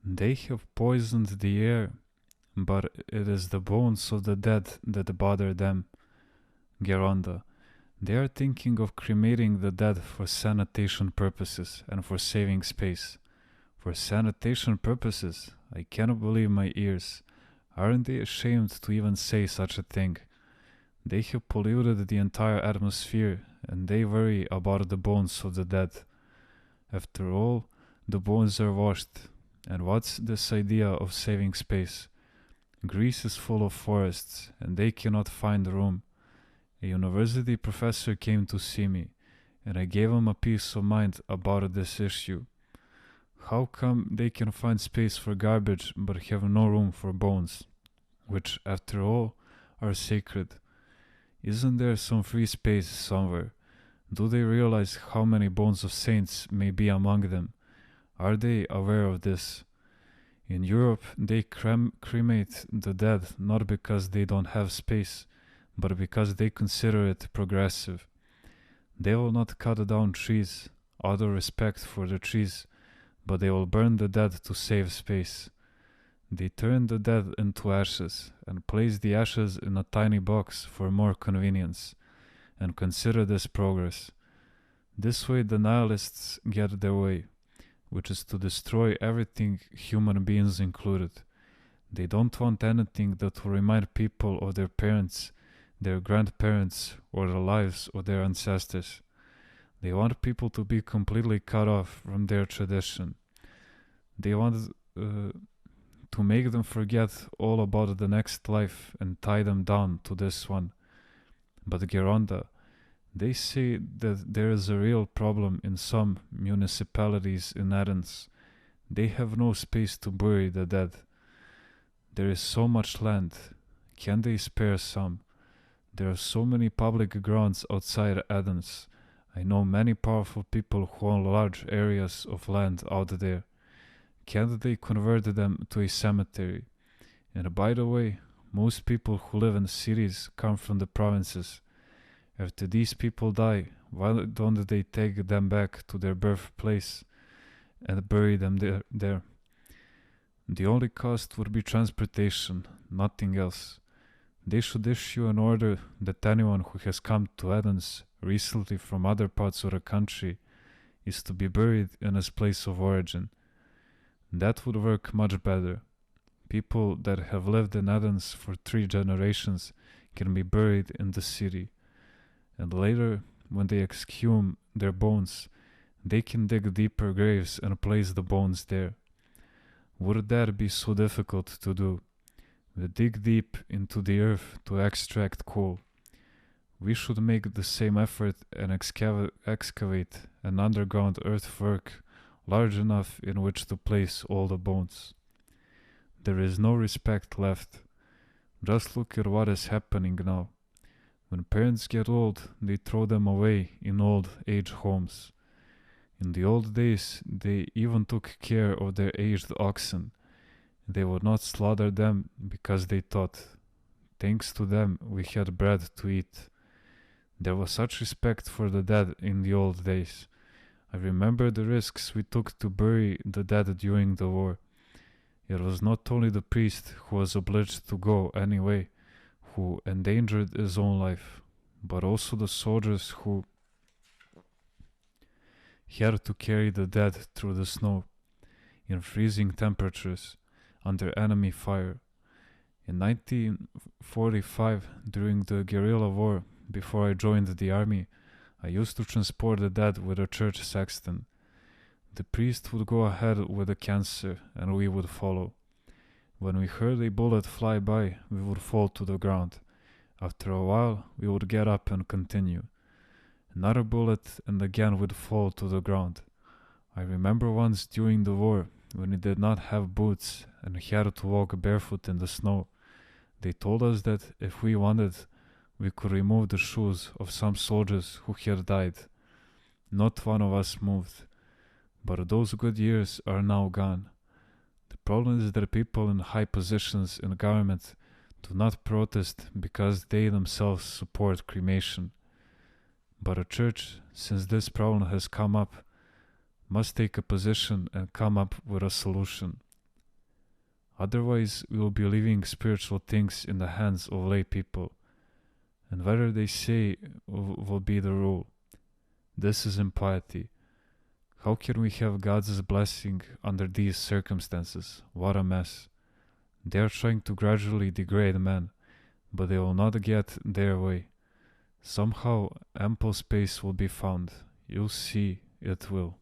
They have poisoned the air, but it is the bones of the dead that bother them. Geronda. They are thinking of cremating the dead for sanitation purposes and for saving space. For sanitation purposes? I cannot believe my ears. Aren't they ashamed to even say such a thing? They have polluted the entire atmosphere, and they worry about the bones of the dead. After all, the bones are washed. And what's this idea of saving space? Greece is full of forests, and they cannot find room. A university professor came to see me, and I gave him a peace of mind about this issue. How come they can find space for garbage but have no room for bones, which, after all, are sacred? Isn't there some free space somewhere? Do they realize how many bones of saints may be among them? Are they aware of this? In Europe, they cremate the dead not because they don't have space, but because they consider it progressive. They will not cut down trees out of respect for the trees, but they will burn the dead to save space. They turn the dead into ashes and place the ashes in a tiny box for more convenience, and consider this progress. This way the nihilists get their way, which is to destroy everything, human beings included. They don't want anything that will remind people of their parents, their grandparents, or the lives of their ancestors. They want people to be completely cut off from their tradition. They want to make them forget all about the next life and tie them down to this one. But Geronda, they say that there is a real problem in some municipalities in Athens. They have no space to bury the dead. There is so much land. Can they spare some? There are so many public grounds outside Athens. I know many powerful people who own large areas of land out there. Can't they convert them to a cemetery? And by the way, most people who live in cities come from the provinces. After these people die, why don't they take them back to their birthplace and bury them there? The only cost would be transportation, nothing else. They should issue an order that anyone who has come to Athens recently from other parts of the country is to be buried in his place of origin. That would work much better. People that have lived in Athens for 3 generations can be buried in the city. And later, when they exhume their bones, they can dig deeper graves and place the bones there. Would that be so difficult to do? We dig deep into the earth to extract coal. We should make the same effort and excavate an underground earthwork large enough in which to place all the bones. There is no respect left. Just look at what is happening now. When parents get old, they throw them away in old age homes. In the old days, they even took care of their aged oxen. They would not slaughter them because they thought, thanks to them, we had bread to eat. There was such respect for the dead in the old days. I remember the risks we took to bury the dead during the war. It was not only the priest who was obliged to go anyway, who endangered his own life, but also the soldiers who had to carry the dead through the snow, in freezing temperatures, under enemy fire. In 1945, during the guerrilla war, before I joined the army, I used to transport the dead with a church sexton. The priest would go ahead with the cancer, and we would follow. When we heard a bullet fly by, we would fall to the ground. After a while, we would get up and continue. Another bullet, and again we'd fall to the ground. I remember once during the war, when we did not have boots and had to walk barefoot in the snow, they told us that if we wanted, we could remove the shoes of some soldiers who had died. Not one of us moved, but those good years are now gone. The problem is that people in high positions in government do not protest because they themselves support cremation. But a church, since this problem has come up, must take a position and come up with a solution. Otherwise, we will be leaving spiritual things in the hands of lay people, and whatever they say will be the rule. This is impiety. How can we have God's blessing under these circumstances? What a mess. They are trying to gradually degrade man, but they will not get their way. Somehow ample space will be found. You'll see it will.